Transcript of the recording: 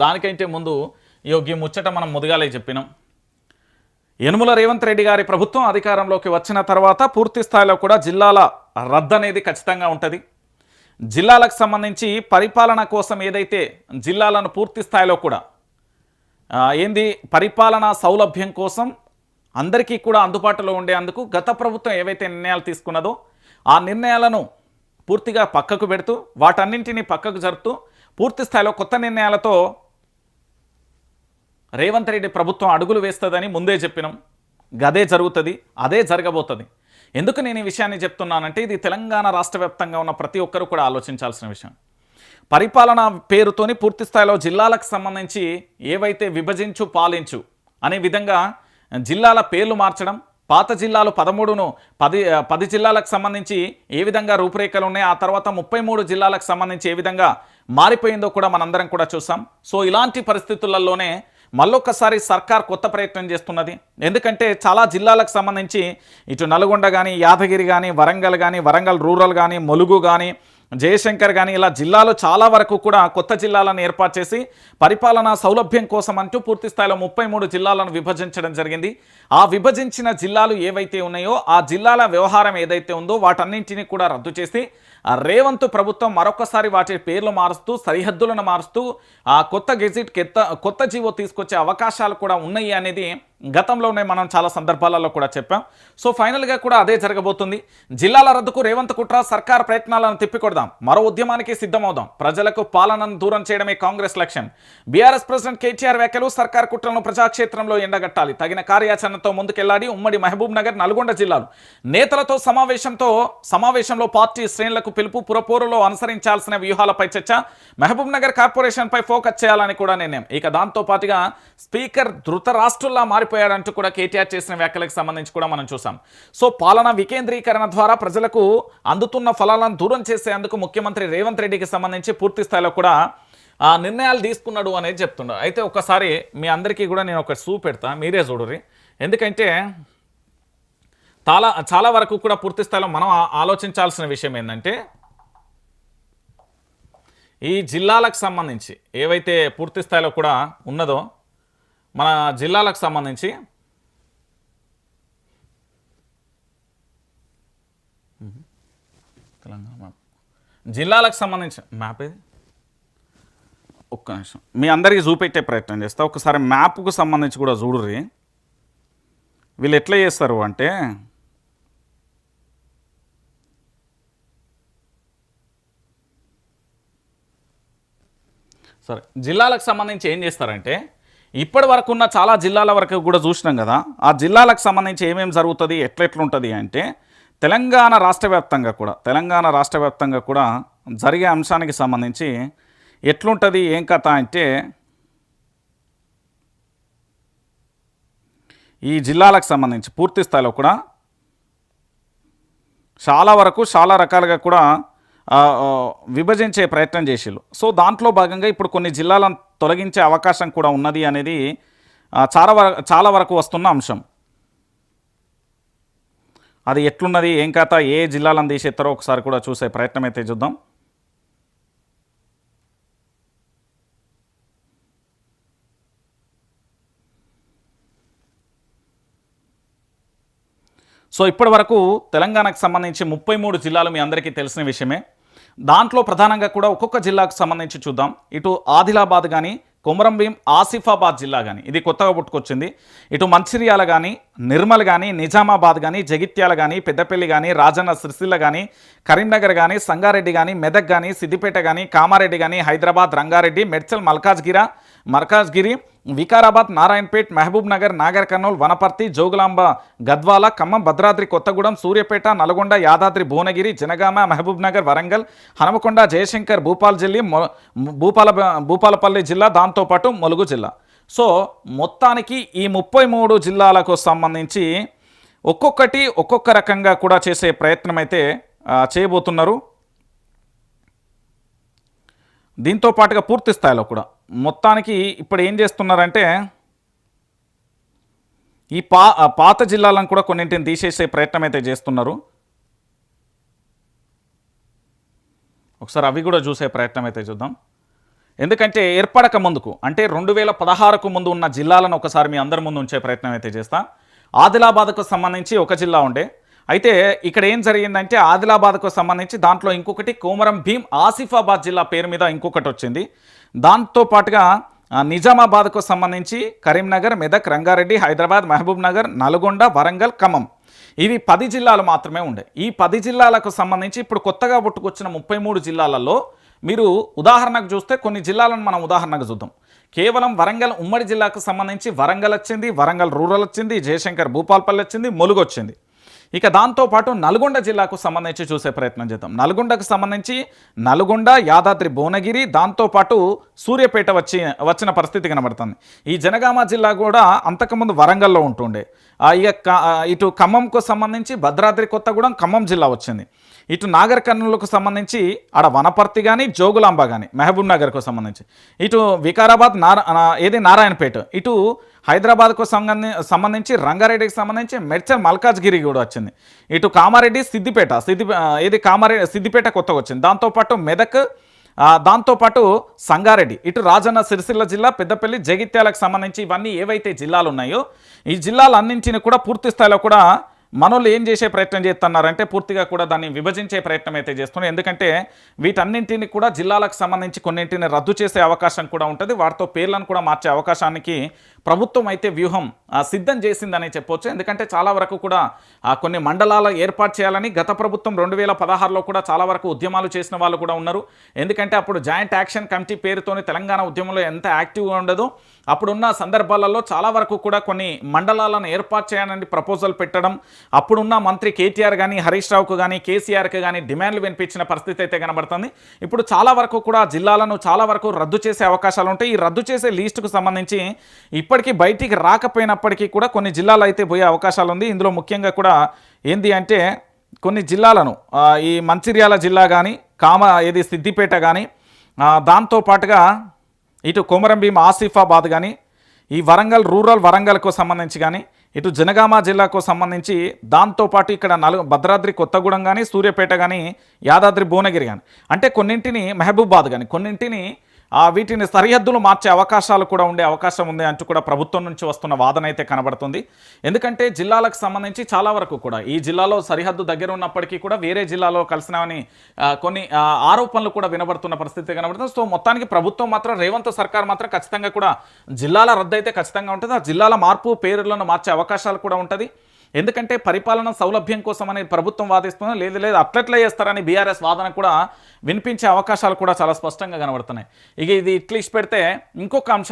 దానికంటే ముందు ఈ ముచ్చట మనం ముదిగాలే చెప్పినాం. యనుమల రేవంత్ రెడ్డి గారి ప్రభుత్వం అధికారంలోకి వచ్చిన తర్వాత పూర్తి స్థాయిలో కూడా జిల్లాల రద్దు అనేది ఖచ్చితంగా ఉంటుంది. జిల్లాలకు సంబంధించి పరిపాలన కోసం ఏదైతే జిల్లాలను పూర్తి స్థాయిలో కూడా పరిపాలనా సౌలభ్యం కోసం అందరికీ కూడా అందుబాటులో ఉండేందుకు గత ప్రభుత్వం ఏవైతే నిర్ణయాలు తీసుకున్నదో ఆ నిర్ణయాలను పూర్తిగా పక్కకు పెడుతూ వాటన్నింటినీ పక్కకు జరుపుతూ పూర్తి స్థాయిలో కొత్త నిర్ణయాలతో రేవంత్ రెడ్డి ప్రభుత్వం అడుగులు వేస్తుందని ముందే చెప్పినాం. గదే జరుగుతుంది, అదే జరగబోతుంది. ఎందుకు నేను ఈ విషయాన్ని చెప్తున్నానంటే ఇది తెలంగాణ రాష్ట్ర వ్యాప్తంగా ఉన్న ప్రతి ఒక్కరూ కూడా ఆలోచించాల్సిన విషయం. పరిపాలన పేరుతోని పూర్తి స్థాయిలో జిల్లాలకు సంబంధించి ఏవైతే విభజించు పాలించు అనే విధంగా జిల్లాల పేర్లు మార్చడం, పాత జిల్లాలు 13ను 10 జిల్లాలకు సంబంధించి ఏ విధంగా రూపురేఖలు ఉన్నాయి, ఆ తర్వాత 33 జిల్లాలకు సంబంధించి ఏ విధంగా మారిపోయిందో కూడా మనందరం కూడా చూసాం. సో ఇలాంటి పరిస్థితులలోనే మళ్ళొక్కసారి సర్కార్ కొత్త ప్రయత్నం చేస్తున్నది. ఎందుకంటే చాలా జిల్లాలకు సంబంధించి ఇటు నల్గొండ కానీ, యాదగిరి కానీ, వరంగల్ రూరల్ కానీ, ములుగు కానీ, జయశంకర్ కానీ ఇలా జిల్లాలు చాలా వరకు కూడా కొత్త జిల్లాలను ఏర్పాటు చేసి పరిపాలనా సౌలభ్యం కోసం అంటూ పూర్తి స్థాయిలో 33 జిల్లాలను విభజించడం జరిగింది. ఆ విభజించిన జిల్లాలు ఏవైతే ఉన్నాయో ఆ జిల్లాల వ్యవహారం ఏదైతే ఉందో వాటన్నింటినీ కూడా రద్దు చేసి రేవంత్ ప్రభుత్వం మరొకసారి వాటి పేర్లు మారుస్తూ సరిహద్దులను మారుస్తూ ఆ కొత్త గెజిట్ కొత్త జీవో తీసుకొచ్చే అవకాశాలు కూడా ఉన్నాయి అనేది గతంలోనే మనం చాలా సందర్భాలలో కూడా చెప్పాం. సో ఫైనల్గా కూడా అదే జరగబోతుంది. జిల్లాల రద్దుకు రేవంత్ కుట్ర, సర్కార్ ప్రయత్నాలను తిప్పికొడదాం, మరో ఉద్యమానికి సిద్ధమవుదాం, ప్రజలకు పాలనను దూరం చేయడమే కాంగ్రెస్ లక్ష్యం. బీఆర్ఎస్ ప్రెసిడెంట్ కేటీఆర్ వ్యాఖ్యలు సర్కార్ కుట్రలను ప్రజాక్షేత్రంలో ఎండగట్టాలి, తగిన కార్యాచరణతో ముందుకెళ్లాడి ఉమ్మడి మహబూబ్ నగర్, నల్గొండ జిల్లాలు నేతలతో సమావేశంలో పార్టీ శ్రేణులకు పిలుపు, పురపోరులో అనుసరించాల్సిన వ్యూహాలపై చర్చ, మహబూబ్ నగర్ కార్పొరేషన్ పై ఫోకస్ చేయాలని కూడా నిర్ణయం. ఇక దాంతో పాటుగా స్పీకర్ ధృతరాష్ట్రుల్లా మారిపోయాడంటూ కూడా కేటీఆర్ చేసిన వ్యాఖ్యలకు సంబంధించి కూడా మనం చూసాం. సో పాలన వికేంద్రీకరణ ద్వారా ప్రజలకు అందుతున్న ఫలాలను దూరం చేసేందుకు ముఖ్యమంత్రి రేవంత్ రెడ్డికి సంబంధించి పూర్తి స్థాయిలో కూడా నిర్ణయాలు తీసుకున్నాడు అనేది చెప్తున్నాడు. అయితే ఒకసారి మీ అందరికీ కూడా నేను ఒక చూపెడతా, మీరే చూడుర్రి. ఎందుకంటే చాలా వరకు కూడా పూర్తి స్థాయిలో మనం ఆలోచించాల్సిన విషయం ఏంటంటే ఈ జిల్లాలకు సంబంధించి ఏవైతే పూర్తి స్థాయిలో కూడా ఉన్నదో మన జిల్లాలకు సంబంధించి తెలంగాణ జిల్లాలకు సంబంధించి మ్యాప్ ఏది ఒక్క నిమిషం మీ అందరికీ చూపెట్టే ప్రయత్నం చేస్తా. ఒకసారి మ్యాప్కు సంబంధించి కూడా చూడుర్రి. వీళ్ళు ఎట్లా చేస్తారు అంటే సరే జిల్లాలకు సంబంధించి ఏం చేస్తారంటే ఇప్పటి వరకు ఉన్న చాలా జిల్లాల వరకు కూడా చూసినాం కదా. ఆ జిల్లాలకు సంబంధించి ఏమేమి జరుగుతుంది, ఎట్లెట్లుంటుంది అంటే తెలంగాణ రాష్ట్ర వ్యాప్తంగా కూడా జరిగే అంశానికి సంబంధించి ఎట్లుంటుంది ఏం కథ అంటే ఈ జిల్లాలకు సంబంధించి పూర్తి స్థాయిలో కూడా చాలా రకాలుగా కూడా విభజించే ప్రయత్నం చేసిళ్ళు. సో దాంట్లో భాగంగా ఇప్పుడు కొన్ని జిల్లాలను తొలగించే అవకాశం కూడా ఉన్నది అనేది చాలా వరకు వస్తున్న అంశం. అది ఎట్లున్నది ఏం కథ, ఏ జిల్లాలను తీసేస్తారో ఒకసారి కూడా చూసే ప్రయత్నం అయితే చూద్దాం. సో ఇప్పటి వరకు తెలంగాణకు సంబంధించి 33 జిల్లాలు మీ అందరికీ తెలిసిన విషయమే. దాంట్లో ప్రధానంగా కూడా ఒక్కొక్క జిల్లాకు సంబంధించి చూద్దాం. ఇటు ఆదిలాబాద్ కానీ, కొమరంభీం, ఆసిఫాబాద్ జిల్లా కానీ ఇది కొత్తగా పుట్టుకొచ్చింది. ఇటు మంచిర్యాల కానీ, నిర్మల్ కానీ, నిజామాబాద్ కానీ, జగిత్యాల కానీ, పెద్దపల్లి కానీ, రాజన్న సిరిసిల్ల కానీ, కరీంనగర్ కానీ, సంగారెడ్డి కానీ, మెదక్ కానీ, సిద్దిపేట కానీ, కామారెడ్డి కానీ, హైదరాబాద్, రంగారెడ్డి, మెడ్చల్, మల్కాజ్గిరి, వికారాబాద్, నారాయణపేట్, మహబూబ్ నగర్, నాగర్ కర్నూల్, వనపర్తి, జోగులాంబ, గద్వాల, ఖమ్మం, భద్రాద్రి కొత్తగూడెం, సూర్యాపేట, నల్గొండ, యాదాద్రి భువనగిరి, జనగామ, మహబూబ్ నగర్, వరంగల్, హనుమకొండ, జయశంకర్, భూపాలపల్లి జిల్లా, దాంతోపాటు ములుగు జిల్లా. సో మొత్తానికి ఈ 33 జిల్లాలకు సంబంధించి ఒక్కొక్క రకంగా కూడా చేసే ప్రయత్నం అయితే చేయబోతున్నారు. దీంతో పాటుగా పూర్తి స్థాయిలో కూడా మొత్తానికి ఇప్పుడు ఏం చేస్తున్నారంటే ఈ పాత జిల్లాలను కూడా కొన్నింటిని తీసేసే ప్రయత్నం అయితే చేస్తున్నారు. ఒకసారి అవి కూడా చూసే ప్రయత్నం అయితే చూద్దాం. ఎందుకంటే ఏర్పడక ముందుకు అంటే 2016కు ముందు ఉన్న జిల్లాలను ఒకసారి మీ అందరి ముందు ఉంచే ప్రయత్నం అయితే చేస్తా. ఆదిలాబాద్కు సంబంధించి ఒక జిల్లా ఉండే, అయితే ఇక్కడ ఏం జరిగిందంటే ఆదిలాబాద్కు సంబంధించి దాంట్లో ఇంకొకటి కోమరం భీం ఆసిఫాబాద్ జిల్లా పేరు మీద ఇంకొకటి వచ్చింది. దాంతో పాటుగా నిజామాబాద్కు సంబంధించి కరీంనగర్, మెదక్, రంగారెడ్డి, హైదరాబాద్, మహబూబ్ నగర్, నల్గొండ, వరంగల్, ఖమ్మం, ఇవి 10 జిల్లాలు మాత్రమే ఉండే. ఈ 10 జిల్లాలకు సంబంధించి ఇప్పుడు కొత్తగా పుట్టుకొచ్చిన 33 జిల్లాలలో మీరు ఉదాహరణకు చూస్తే కొన్ని జిల్లాలను మనం ఉదాహరణకు చూద్దాం. కేవలం వరంగల్ ఉమ్మడి జిల్లాకు సంబంధించి వరంగల్ వచ్చింది, వరంగల్ రూరల్ వచ్చింది, జయశంకర్ భూపాల్పల్లి వచ్చింది, ములుగు వచ్చింది. ఇక దాంతోపాటు నల్గొండ జిల్లాకు సంబంధించి చూసే ప్రయత్నం చేద్దాం. నల్గొండకు సంబంధించి నల్గొండ, యాదాద్రి భువనగిరి, దాంతోపాటు సూర్యాపేట వచ్చిన పరిస్థితి కనబడుతుంది. ఈ జనగామ జిల్లా కూడా అంతకుముందు వరంగల్లో ఉంటుండే. ఇటు ఖమ్మంకు సంబంధించి భద్రాద్రి కొత్తగూడెం ఖమ్మం జిల్లా వచ్చింది. ఇటు నాగర్ కర్నూలుకు సంబంధించి ఆడ వనపర్తి కానీ జోగులాంబ కానీ మహబూబ్ నగర్కు సంబంధించి, ఇటు వికారాబాద్ నారాయణపేట, ఇటు హైదరాబాద్కు సంబంధించి రంగారెడ్డికి సంబంధించి మెడ్చల్ మల్కాజ్గిరి కూడా వచ్చింది. ఇటు కామారెడ్డి సిద్దిపేట కొత్తగా వచ్చింది. దాంతోపాటు మెదక్, దాంతోపాటు సంగారెడ్డి, ఇటు రాజన్న సిరిసిల్ల జిల్లా, పెద్దపల్లి, జగిత్యాలకు సంబంధించి ఇవన్నీ ఏవైతే జిల్లాలు ఉన్నాయో ఈ జిల్లాలన్నింటినీ కూడా పూర్తి స్థాయిలో కూడా మనోళ్ళు ఏం చేసే ప్రయత్నం చేస్తున్నారంటే పూర్తిగా కూడా దాన్ని విభజించే ప్రయత్నం అయితే చేస్తున్నారు. ఎందుకంటే వీటన్నింటినీ కూడా జిల్లాలకు సంబంధించి కొన్నింటిని రద్దు చేసే అవకాశం కూడా ఉంటుంది. వాటితో పేర్లను కూడా మార్చే అవకాశానికి ప్రభుత్వం అయితే వ్యూహం సిద్ధం చేసిందని చెప్పొచ్చు. ఎందుకంటే చాలా వరకు కూడా కొన్ని మండలాలు ఏర్పాటు చేయాలని గత ప్రభుత్వం 2016లో కూడా చాలా వరకు ఉద్యమాలు చేసిన వాళ్ళు కూడా ఉన్నారు. ఎందుకంటే అప్పుడు జాయింట్ యాక్షన్ కమిటీ పేరుతోని తెలంగాణ ఉద్యమంలో ఎంత యాక్టివ్గా ఉండదో అప్పుడున్న సందర్భాలలో చాలా వరకు కూడా కొన్ని మండలాలను ఏర్పాటు చేయాలని ప్రపోజల్ పెట్టడం, అప్పుడున్న మంత్రి కేటీఆర్ కానీ, హరీష్ రావుకు కానీ, కేసీఆర్కి కానీ డిమాండ్లు వినిపించిన పరిస్థితి అయితే కనబడుతుంది. ఇప్పుడు చాలా వరకు కూడా జిల్లాలను చాలా వరకు రద్దు చేసే అవకాశాలు ఉంటాయి. ఈ రద్దు చేసే లిస్టుకు సంబంధించి ఇప్పటికీ బయటికి రాకపోయినప్పటికీ కూడా కొన్ని జిల్లాలు అయితే పోయే అవకాశాలు ఉంది. ఇందులో ముఖ్యంగా కూడా ఏంది అంటే కొన్ని జిల్లాలను ఈ మంచిర్యాల జిల్లా కానీ, సిద్దిపేట కానీ, దాంతోపాటుగా ఇటు కొమరంభీం ఆసిఫాబాద్ కానీ, ఈ వరంగల్ రూరల్ వరంగల్కు సంబంధించి కానీ, ఇటు జనగామ జిల్లాకు సంబంధించి, దాంతోపాటు ఇక్కడ భద్రాద్రి కొత్తగూడెం కానీ, సూర్యాపేట కానీ, యాదాద్రి భువనగిరి కానీ, అంటే కొన్నింటిని మహబూబాద్ కానీ కొన్నింటిని వీటిని సరిహద్దులు మార్చే అవకాశాలు కూడా ఉండే అవకాశం ఉంది అంటూ కూడా ప్రభుత్వం నుంచి వస్తున్న వాదన అయితే కనబడుతుంది. ఎందుకంటే జిల్లాలకు సంబంధించి చాలా వరకు కూడా ఈ జిల్లాలో సరిహద్దు దగ్గర ఉన్నప్పటికీ కూడా వేరే జిల్లాలో కలిసినామని కొన్ని ఆరోపణలు కూడా వినబడుతున్న పరిస్థితి కనబడుతుంది. సో మొత్తానికి ప్రభుత్వం మాత్రం రేవంత్ సర్కార్ మాత్రం ఖచ్చితంగా కూడా జిల్లాల రద్దు అయితే ఖచ్చితంగా ఉంటుంది. ఆ జిల్లాల మార్పు పేర్లను మార్చే అవకాశాలు కూడా ఉంటుంది. ఎందుకంటే పరిపాలన సౌలభ్యం కోసం అనేది ప్రభుత్వం వాదిస్తుంది. లేదు అట్లట్లే చేస్తారని బీఆర్ఎస్ వాదన కూడా వినిపించే అవకాశాలు కూడా చాలా స్పష్టంగా కనబడుతున్నాయి. ఇక ఇది ఇట్లా పెడితే ఇంకొక అంశం